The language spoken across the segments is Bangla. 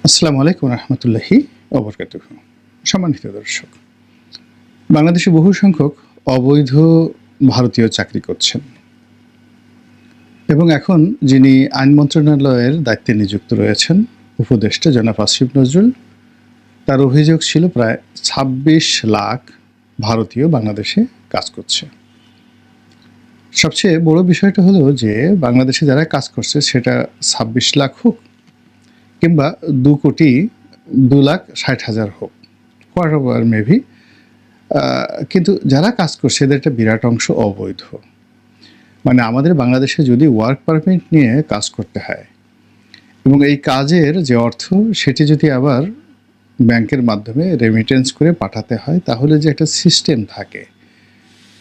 আসসালামু আলাইকুম রহমতুল্লাহি ওবরকাতুহু। সম্মানিত দর্শক, বাংলাদেশে বহু সংখ্যক অবৈধ ভারতীয় চাকরি করছেন এবং এখন যিনি আইন মন্ত্রণালয়ের দায়িত্বে নিযুক্ত রয়েছেন উপদেষ্টা জনাব আসিফ নজরুল, তার অভিযোগ ছিল প্রায় ২৬ লাখ ভারতীয় বাংলাদেশে কাজ করছে। সবচেয়ে বড় বিষয়টা হলো যে বাংলাদেশে যারা কাজ করছে সেটা ২৬ লাখ হোক কিংবা ২,২,৬০,০০০ হোক, হোয়াটএভার মেবি, কিন্তু যারা কাজ করছে এদের একটা বিরাট অংশ অবৈধ। মানে আমাদের বাংলাদেশে যদি ওয়ার্ক পারমিট নিয়ে কাজ করতে হয় এবং এই কাজের যে অর্থ সেটি যদি আবার ব্যাংকের মাধ্যমে রেমিটেন্স করে পাঠাতে হয়, তাহলে যে একটা সিস্টেম থাকে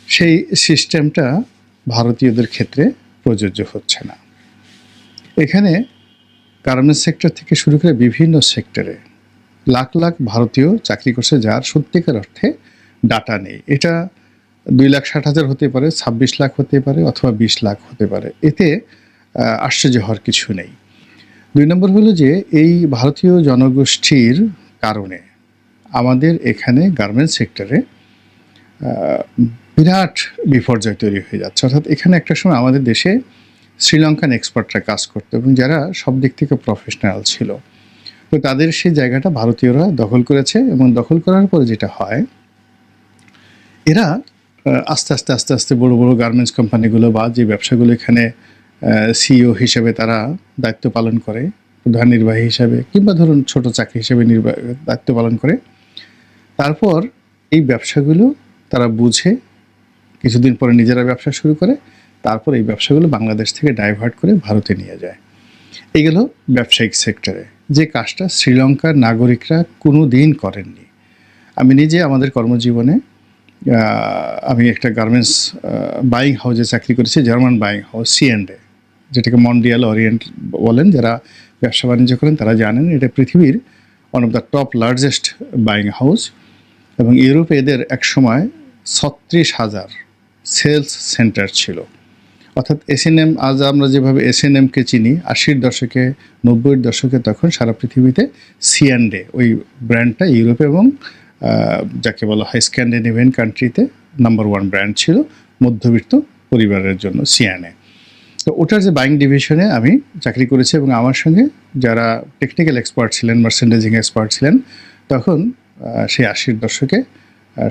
সেই সিস্টেমটা ভারতীয়দের ক্ষেত্রে প্রযোজ্য হচ্ছে না। এখানে গার্মেন্টস সেক্টর থেকে শুরু করে বিভিন্ন সেক্টরে লাখ লাখ ভারতীয় চাকরি করছে যার সত্যিকার অর্থে ডাটা নেই। এটা ২,৬০,০০০ হতে পারে, ২৬ লাখ হতে পারে, অথবা ২০ লাখ হতে পারে। এতে আশ্চর্য হওয়ার কিছু নেই। ২ নম্বর হলো যে এই ভারতীয় জনগোষ্ঠীর কারণে আমাদের এখানে গার্মেন্টস সেক্টরে বিরাট বিপর্যয় তৈরি হয়ে যাচ্ছে। অর্থাৎ এখানে একটা সময় আমাদের দেশে শ্রীলঙ্কান এক্সপার্টরা কাজ করতো এবং যারা সব দিক থেকে প্রফেশনাল ছিল, তো তাদের সেই জায়গাটা ভারতীয়রা দখল করেছে এবং দখল করার পরে যেটা হয়, এরা আস্তে আস্তে আস্তে আস্তে বড় বড় গার্মেন্টস কোম্পানিগুলো বা যে ব্যবসাগুলো এখানে সিইও হিসেবে তারা দায়িত্ব পালন করে, প্রধান নির্বাহী হিসাবে কিংবা ধরুন ছোট চাকরি হিসেবে দায়িত্ব পালন করে, তারপর এই ব্যবসাগুলো তারা বুঝে কিছুদিন পরে নিজেরা ব্যবসা শুরু করে, তারপর এই ব্যবসাগুলো বাংলাদেশ থেকে ডাইভার্ট করে ভারতে নিয়ে যায়। এগুলো ব্যবসায়িক সেক্টরে যে কাজটা শ্রীলঙ্কার নাগরিকরা কোনো দিন করেননি। আমি নিজে আমাদের কর্মজীবনে আমি একটা গার্মেন্টস বাইং হাউসে চাকরি করেছি, জার্মান বাইং হাউস C&A, যেটাকে মন্ডিয়াল ওরিয়েন্ট বলেন। যারা ব্যবসা বাণিজ্য করেন তারা জানেন এটা পৃথিবীর one of the top largest buying house এবং ইউরোপে এদের একসময় ৩৬,০০০ সেলস সেন্টার ছিল। অর্থাৎ S&M, আজ আমরা যেভাবে S&Mকে চিনি ৮০-র দশকে ৯০-এর দশকে, তখন সারা পৃথিবীতে C&A ওই ব্র্যান্ডটা ইউরোপে এবং যাকে বলা হয় স্ক্যান্ডিনেভিয়ান কান্ট্রিতে নাম্বার 1 ব্র্যান্ড ছিল মধ্যবিত্ত পরিবারের জন্য C&A। তো ওটার যে বাইং ডিভিশনে আমি চাকরি করেছি এবং আমার সঙ্গে যারা টেকনিক্যাল এক্সপার্ট ছিলেন, মার্চেন্ডাইজিং এক্সপার্ট ছিলেন, তখন সেই ৮০-র দশকে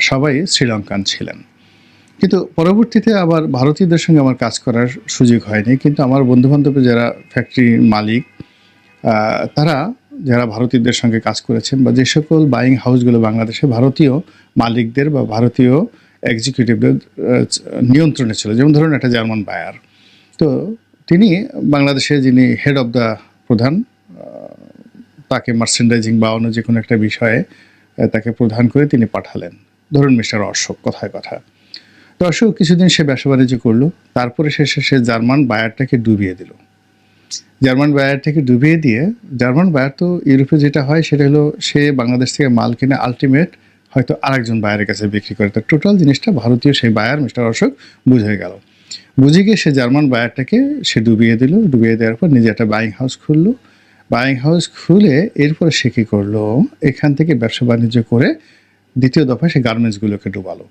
সবাই শ্রীলঙ্কান ছিলেন। কিন্তু পরবর্তীতে আবার ভারতীয়দের সঙ্গে আমার কাজ করার সুযোগ হয়নি। কিন্তু আমার বন্ধুবান্ধব যারা ফ্যাক্টরির মালিক, তারা যারা ভারতীয়দের সঙ্গে কাজ করেছেন বা যে সকল বাইং হাউসগুলো বাংলাদেশে ভারতীয় মালিকদের বা ভারতীয় এক্সিকিউটিভদের নিয়ন্ত্রণে ছিল, যেমন ধরুন একটা জার্মান বায়ার, তো তিনি বাংলাদেশে যিনি হেড অফ দ্য প্রধান, তাকে মার্চেন্ডাইজিং বা অন্য যে কোনো একটা বিষয়ে তাকে প্রধান করে তিনি পাঠালেন, ধরুন মিস্টার অশোক, কথায় কথা। তো অশোক কিছুদিন সে ব্যবসা বাণিজ্য করলো, তারপরে শেষে সে জার্মান বায়ারটাকে ডুবিয়ে দিল। জার্মান বায়ারটাকে ডুবিয়ে দিয়ে, জার্মান বায়ার তো ইউরোপে যেটা হয় সেটা হলো সে বাংলাদেশ থেকে মাল কিনে আলটিমেট হয়তো আরেকজন বায়ারের কাছে বিক্রি করে। তো টোটাল জিনিসটা ভারতীয় সেই বায়ার মিস্টার অশোক বুঝে গেল। বুঝে গিয়ে সে জার্মান বায়ারটাকে সে ডুবিয়ে দিল। ডুবিয়ে দেওয়ার পর নিজে একটা বাইং হাউস খুললো। বাইং হাউস খুলে এরপরে সে কী করলো, এখান থেকে ব্যবসা বাণিজ্য করে দ্বিতীয় দফায় সে গার্মেন্টসগুলোকে ডুবালো।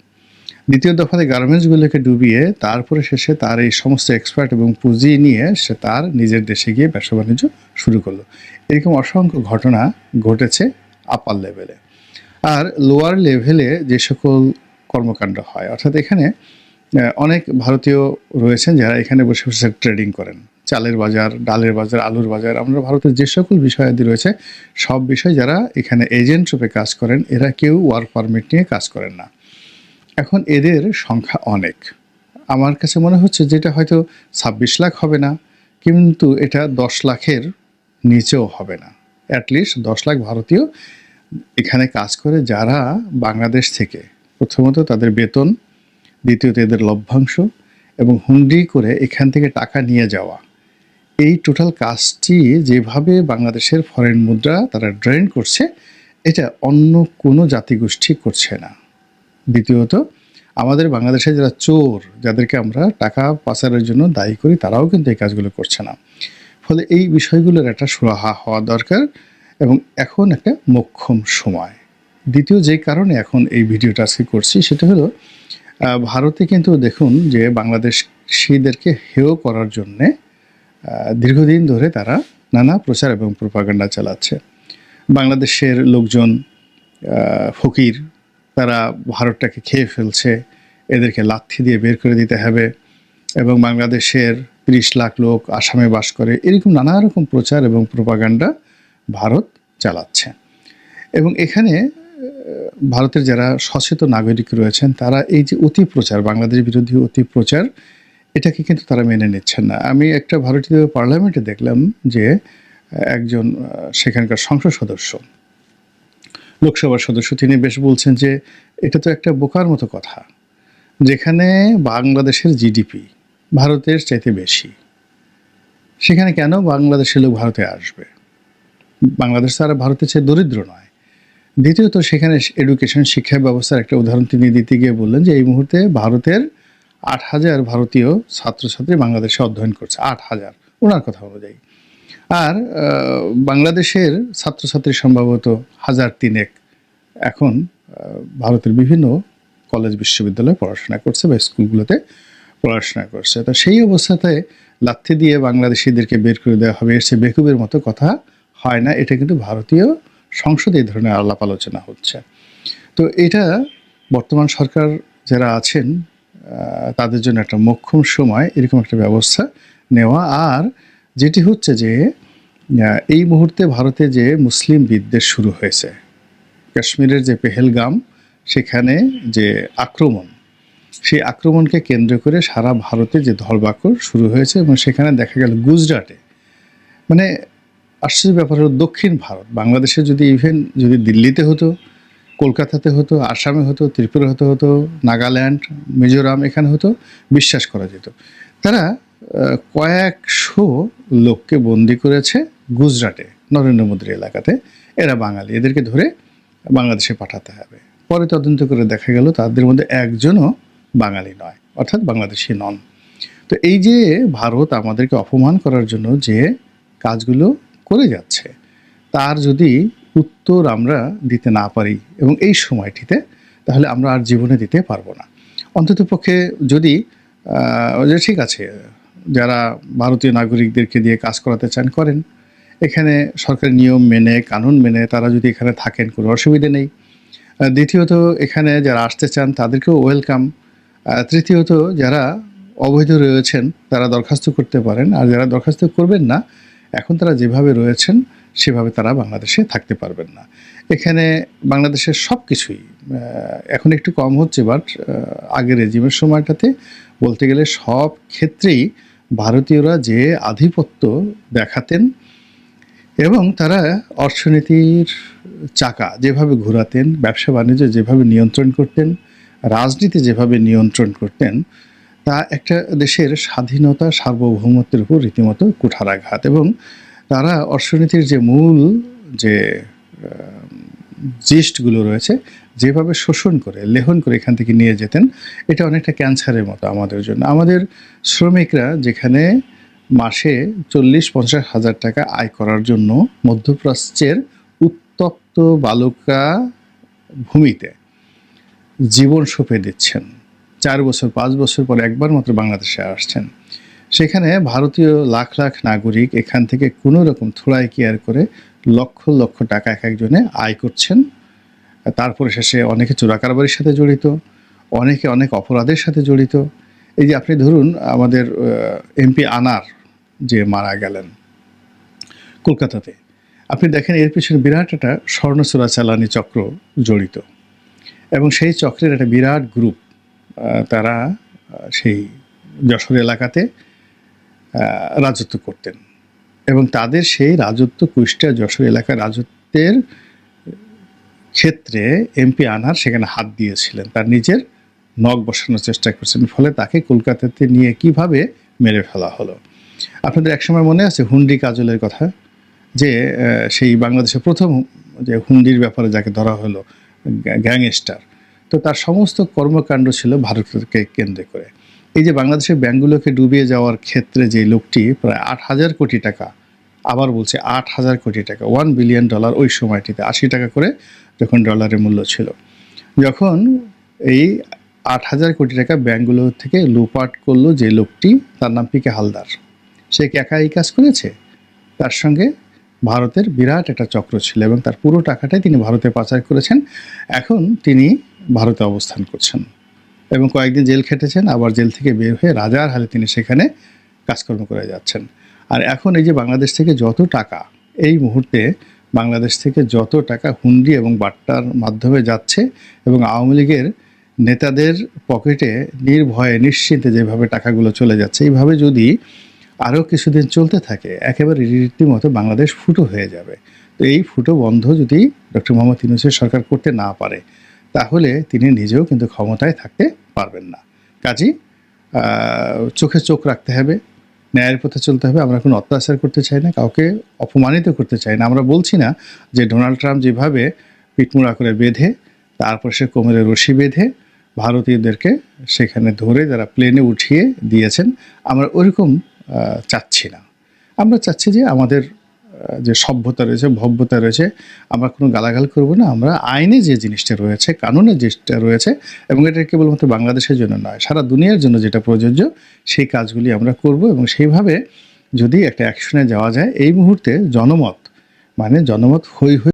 দ্বিতীয় দফাতে গার্মেন্টসগুলোকে ডুবিয়ে তারপরে শেষে তার এই সমস্ত এক্সপার্ট এবং পুঁজি নিয়ে সে তার নিজের দেশে গিয়ে ব্যবসা বাণিজ্য শুরু করলো। এরকম অসংখ্য ঘটনা ঘটেছে আপার লেভেলে। আর লোয়ার লেভেলে যে সকল কর্মকাণ্ড হয়, অর্থাৎ এখানে অনেক ভারতীয় রয়েছেন যারা এখানে বসে বসে ট্রেডিং করেন, চালের বাজার, ডালের বাজার, আলুর বাজার, আমরা ভারতের যে সকল বিষয়াদি রয়েছে সব বিষয় যারা এখানে এজেন্ট রূপে কাজ করেন, এরা কেউ ওয়ার্ক পারমিট নিয়ে কাজ করেন না। এখন এদের সংখ্যা অনেক। আমার কাছে মনে হচ্ছে যেটা হয়তো ২৬ লাখ হবে না, কিন্তু এটা ১০ লাখের নিচেও হবে না। অ্যাটলিস্ট ১০ লাখ ভারতীয় এখানে কাজ করে, যারা বাংলাদেশ থেকে প্রথমত তাদের বেতন, দ্বিতীয়ত এদের লভ্যাংশ এবং হুন্ডি করে এখান থেকে টাকা নিয়ে যাওয়া, এই টোটাল কাজটি যেভাবে বাংলাদেশের ফরেন মুদ্রা তারা ড্রেন করছে, এটা অন্য কোনো জাতিগোষ্ঠী করছে না। দ্বিতীয়ত আমাদের বাংলাদেশে যারা চোর, যাদেরকে আমরা টাকা পাচারের জন্য দায়ী করি, তারাও কিন্তু এই কাজগুলো করছে না। ফলে এই বিষয়গুলোর একটা সুরাহা হওয়া দরকার এবং এখন একটা মোক্ষম সময়। দ্বিতীয় যে কারণে এখন এই ভিডিওটা আজকে করছি সেটা হলো ভারতে কিন্তু দেখুন যে বাংলাদেশিদেরকে হেয় করার জন্যে দীর্ঘদিন ধরে তারা নানা প্রচার এবং প্রোপাগান্ডা চালাচ্ছে। বাংলাদেশের লোকজন ফকির, তারা ভারতটাকে খেয়ে ফেলছে, এদেরকে লাথি দিয়ে বের করে দিতে হবে, এবং বাংলাদেশের ৩০ লাখ লোক আসামে বাস করে, এরকম নানা রকম প্রচার এবং প্রোপাগান্ডা ভারত চালাচ্ছে। এবং এখানে ভারতের যারা সচেতন নাগরিক রয়েছেন তারা এই যে অতি প্রচার, বাংলাদেশ বিরোধী অতি প্রচার, এটাকে কিন্তু তারা মেনে নিচ্ছেন না। আমি একটা ভারতীয় পার্লামেন্টে দেখলাম যে একজন সেখানকার সংসদ সদস্য, লোকসভার সদস্য, তিনি বেশ বলছেন যে এটা তো একটা বোকার মতো কথা, যেখানে বাংলাদেশের জিডিপি ভারতের চাইতে বেশি, সেখানে কেন বাংলাদেশের লোক ভারতে আসবে? বাংলাদেশ তারা ভারতের চেয়ে দরিদ্র নয়। দ্বিতীয়ত সেখানে এডুকেশন, শিক্ষা ব্যবস্থার একটা উদাহরণ তিনি দিতে গিয়ে বললেন যে এই মুহূর্তে ভারতের ৮,০০০ ভারতীয় ছাত্রছাত্রী বাংলাদেশে অধ্যয়ন করছে, ৮,০০০ ওনার কথা অনুযায়ী। আর বাংলাদেশের ছাত্রছাত্রী সম্ভবত ১,৩০০ এখন ভারতের বিভিন্ন কলেজ বিশ্ববিদ্যালয়ে পড়াশোনা করছে বা স্কুলগুলোতে পড়াশোনা করছে। তো সেই অবস্থাতে লাথি দিয়ে বাংলাদেশিদেরকে বের করে দেওয়া হবে, এর চেয়ে বেকুবের মতো কথা হয় না। এটা কিন্তু ভারতীয় সংসদে এই ধরনের আলাপ আলোচনা হচ্ছে। তো এটা বর্তমান সরকার যারা আছেন তাদের জন্য একটা মোক্ষম সময় এরকম একটা ব্যবস্থা নেওয়া। আর যেটি হচ্ছে যে এই মুহূর্তে ভারতে যে মুসলিম বিদ্বেষ শুরু হয়েছে, কাশ্মীরের যে পেহেলগাম, সেখানে যে আক্রমণ, সেই আক্রমণকে কেন্দ্র করে সারা ভারতে যে ধরপাকড় শুরু হয়েছে, এবং সেখানে দেখা গেল গুজরাটে, মানে আশ্চর্য ব্যাপার হলো দক্ষিণ ভারত, বাংলাদেশে যদি ইভেন যদি দিল্লিতে হতো, কলকাতাতে হতো, আসামে হতো, ত্রিপুরাতে হতো, নাগাল্যান্ড, মিজোরাম, এখানে হতো, বিশ্বাস করা যেত। তারা কয়েকশো লোককে বন্দি করেছে গুজরাটে, নরেন্দ্র মোদীর এলাকাতে। এরা বাঙালি, এদেরকে ধরে বাংলাদেশে পাঠাতে হবে। পরে তদন্ত করে দেখা গেল তাদের মধ্যে একজনও বাঙালি নয়, অর্থাৎ বাংলাদেশি নন। তো এই যে ভারত আমাদেরকে অপমান করার জন্য যে কাজগুলো করে যাচ্ছে, তার যদি উত্তর আমরা দিতে না পারি এবং এই সময়টিতে, তাহলে আমরা আর জীবনে দিতে পারবো না। অন্ততপক্ষে যদি ঠিক আছে, যারা ভারতীয় নাগরিকদেরকে দিয়ে কাজ করাতে চান করেন, এখানে সরকারি নিয়ম মেনে, কানুন মেনে তারা যদি এখানে থাকেন, কোনো অসুবিধে নেই। দ্বিতীয়ত এখানে যারা আসতে চান তাদেরকেও ওয়েলকাম। তৃতীয়ত যারা অবৈধ রয়েছেন তারা দরখাস্ত করতে পারেন, আর যারা দরখাস্ত করবেন না, এখন তারা যেভাবে রয়েছেন সেভাবে তারা বাংলাদেশে থাকতে পারবেন না। এখানে বাংলাদেশের সব কিছুই এখন একটু কম হচ্ছে, বাট আগের রেজিমের সময়টাতে বলতে গেলে সব ক্ষেত্রেই ভারতীয়রা যে আধিপত্য দেখাতেন এবং তারা অর্থনীতির চাকা যেভাবে ঘোরাতেন, ব্যবসা বাণিজ্য যেভাবে নিয়ন্ত্রণ করতেন, রাজনীতি যেভাবে নিয়ন্ত্রণ করতেন, তা একটা দেশের স্বাধীনতা, সার্বভৌমত্বের উপর রীতিমতো কুঠারাঘাত। এবং তারা অর্থনীতির যে মূল যে জিস্টগুলো রয়েছে যেভাবে শোষণ করে, লেহন করে এখান থেকে নিয়ে যেতেন, এটা অনেকটা ক্যান্সারের মতো আমাদের জন্য। আমাদের শ্রমিকরা যেখানে মাসে 40-50 হাজার টাকা আয় করার জন্য মধ্যপ্রাচ্যের উত্তপ্ত বালুকা ভূমিতে জীবন সঁপে দিচ্ছেন, 4 বছর 5 বছর পর একবার মাত্র বাংলাদেশে আসছেন, সেখানে ভারতীয় লাখ লাখ নাগরিক এখান থেকে কোনো রকম থোড়াই কেয়ার করে লক্ষ লক্ষ টাকা এক একজনে আয় করছেন। তারপরে শেষে অনেকে চোরাকারবারির সাথে জড়িত, অনেকে অনেক অপরাধের সাথে জড়িত। এই যে আপনি ধরুন আমাদের এমপি আনার যে মারা গেলেন কলকাতাতে, আপনি দেখেন এর পিছনে বিরাট একটা স্বর্ণ চোরাচালানি চক্র জড়িত, এবং সেই চক্রের একটা বিরাট গ্রুপ, তারা সেই যশোর এলাকাতে রাজত্ব করতেন, এবং তাদের সেই রাজত্ব, কুষ্টিয়া যশোর এলাকার রাজত্বের ক্ষেত্রে এমপি আনহার সেখানে হাত দিয়েছিলেন, তার নিজের নখ বসানোর চেষ্টা করছেন, ফলে তাকে কলকাতাতে নিয়ে কিভাবে মেরে ফেলা হলো। আপনাদের একসময় মনে আছে হুন্ডি কাজলের কথা, যে সেই বাংলাদেশের প্রথম যে হুন্ডির ব্যাপারে যাকে ধরা হলো গ্যাংস্টার, তো তার সমস্ত কর্মকাণ্ড ছিল ভারতকে কেন্দ্র করে। এই যে বাংলাদেশের ব্যাংকগুলোকে ডুবিয়ে যাওয়ার ক্ষেত্রে যে লোকটি প্রায় 8,000 কোটি টাকা আবার বলছে 8,000 কোটি টাকা, $1 বিলিয়ন ওই সময়টিতে, 80 টাকা করে যখন ডলারের মূল্য ছিল। যখন এই 8,000 কোটি টাকা ব্যাংকগুলো থেকে লুটপাট করলো যে লোকটি, তার নাম পিকে হালদার, সে কি একা এই কাজ করেছে? তার সঙ্গে ভারতের বিরাট একটা চক্র ছিল এবং তার পুরো টাকাটাই তিনি ভারতে পাচার করেছেন। এখন তিনি ভারতে অবস্থান করছেন এবং কয়েকদিন জেল খেটেছেন, আবার জেল থেকে বের হয়ে রাজার হালে তিনি সেখানে কাজকর্ম করে যাচ্ছেন। আর এখন এই যে বাংলাদেশ থেকে যত টাকা, এই মুহূর্তে বাংলাদেশ থেকে যত টাকা হুন্ডি এবং বাট্টার মাধ্যমে যাচ্ছে এবং আওয়ামী লীগের নেতাদের পকেটে নির্ভয়ে নিশ্চিন্তে যেভাবে টাকাগুলো চলে যাচ্ছে, এইভাবে যদি আরও কিছুদিন চলতে থাকে, একেবারে রীতিমতো বাংলাদেশ ফুটো হয়ে যাবে। তো এই ফুটো বন্ধ যদি ডক্টর মোহাম্মদ ইউনূসের সরকার করতে না পারে, তাহলে তিনি নিজেও কিন্তু ক্ষমতায় থাকতে পারবেন না। কাজেই চোখে চোখ রাখতে হবে, ন্যায়ের পথে চলতে হবে। আমরা কোনো অত্যাচার করতে চাই না, কাউকে অপমানিত করতে চাই না। আমরা বলছি না যে ডোনাল্ড ট্রাম্প যেভাবে পিটমোড়া করে বেঁধে, তারপর সে কোমরে রশি বেঁধে ভারতীয়দেরকে সেখানে ধরে যারা প্লেনে উঠিয়ে দিয়েছেন, আমরা ওরকম চাচ্ছি না। আমরা চাচ্ছি যে আমাদের যে সভ্যতা রয়েছে, ভব্যতা রয়েছে, আমরা কোনো গালাগাল করব না। আমরা আইনে যে জিনিসটা রয়েছে, কানুনে যেটা রয়েছে, এবং এটা কেবলমাত্র বাংলাদেশের জন্য নয়, সারা দুনিয়ার জন্য যেটা প্রযোজ্য, সেই কাজগুলি আমরা করব। এবং সেইভাবে যদি একটা অ্যাকশনে যাওয়া যায়, এই মুহূর্তে জনমত, মানে জনমত হই হই